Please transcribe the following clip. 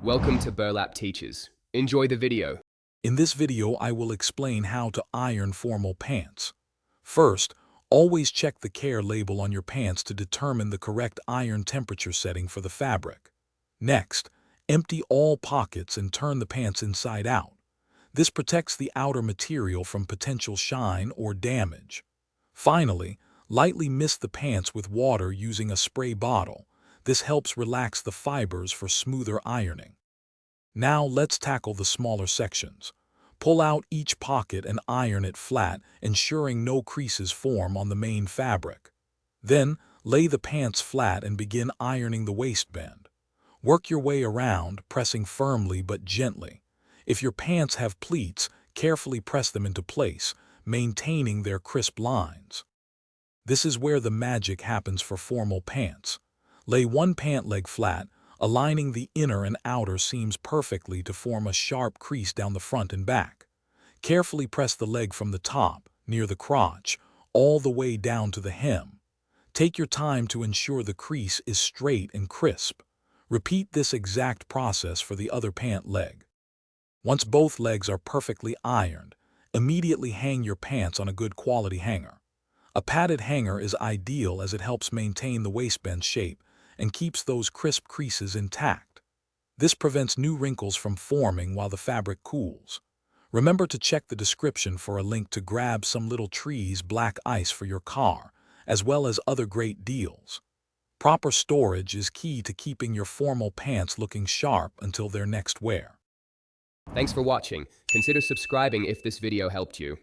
Welcome to Burlap Teachers. Enjoy the video. In this video, I will explain how to iron formal pants. First, always check the care label on your pants to determine the correct iron temperature setting for the fabric. Next, empty all pockets and turn the pants inside out. This protects the outer material from potential shine or damage. Finally, lightly mist the pants with water using a spray bottle. This helps relax the fibers for smoother ironing. Now let's tackle the smaller sections. Pull out each pocket and iron it flat, ensuring no creases form on the main fabric. Then, lay the pants flat and begin ironing the waistband. Work your way around, pressing firmly but gently. If your pants have pleats, carefully press them into place, maintaining their crisp lines. This is where the magic happens for formal pants. Lay one pant leg flat, aligning the inner and outer seams perfectly to form a sharp crease down the front and back. Carefully press the leg from the top, near the crotch, all the way down to the hem. Take your time to ensure the crease is straight and crisp. Repeat this exact process for the other pant leg. Once both legs are perfectly ironed, immediately hang your pants on a good quality hanger. A padded hanger is ideal as it helps maintain the waistband shape and keeps those crisp creases intact. This prevents new wrinkles from forming while the fabric cools. Remember to check the description for a link to grab some Little Trees black ice for your car, as well as other great deals. Proper storage is key to keeping your formal pants looking sharp until their next wear. Thanks for watching. Consider subscribing if this video helped you.